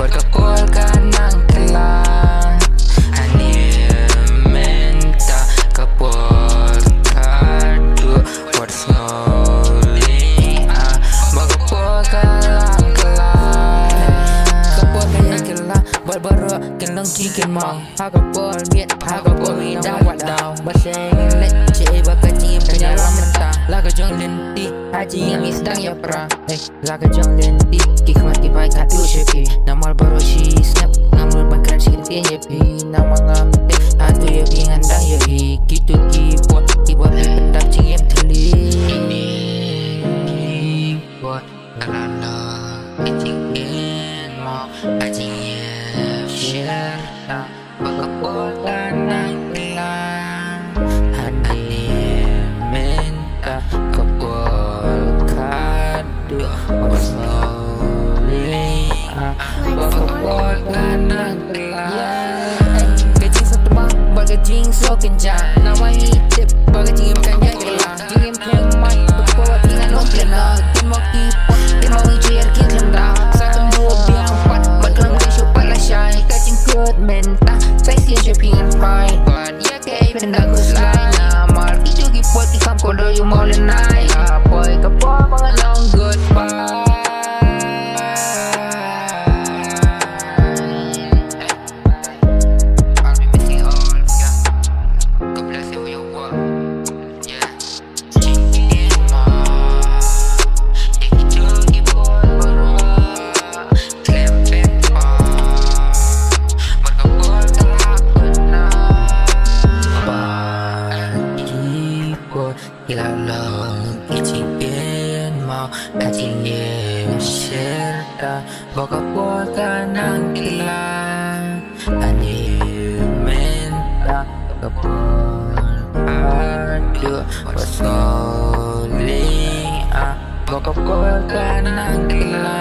Pagkakol ka ng kilang Animenta kaportado Personally Magkakol ka ng kilang Kapor ka ng kilang Barbaro kilang chicken mong Hakapor get hakapor mi daw wadaw Baseng leche baka chim kanya ramenta Laga jong lenti haji yang isdang ya pra Laga jong lenti kikmat kipai katu shepi Namal baro shi snap ngamul bangkran sintin ya pi Nama ngamte atu ya pi ngandang ya pi Gitu kipot kibot pendap cingim teli Kipot alala kicingin mo haji share Pagkakol ka ng kilang Animenta kaportado Personally Pagkakol ka ng kilang Gajing sa tumang bagajing so kencang Nama hitip bagajing kanya kilang Jingim kemai Pagkakol ingan lo kilang Timok kipot Timok ijir kilang Satu dua biang empat Baglam gesyo pala syai Gajing kut menta Saya siya pingan fry Ya kaya pindah ku slide Namar itu kipot di kam kodo yung mau lenay Kapoy kapoy mga long goodbye I'll be missing all of ya God bless you your work Yeah Cingin mo Itu kipot barua Klempet pa Magkakol ka lakon na Pag-ipot Ilalang kicipin mo Hatingin syerta Magkakol ka ng kilang Animenta kaportado Personally Magkakol ka ng kilang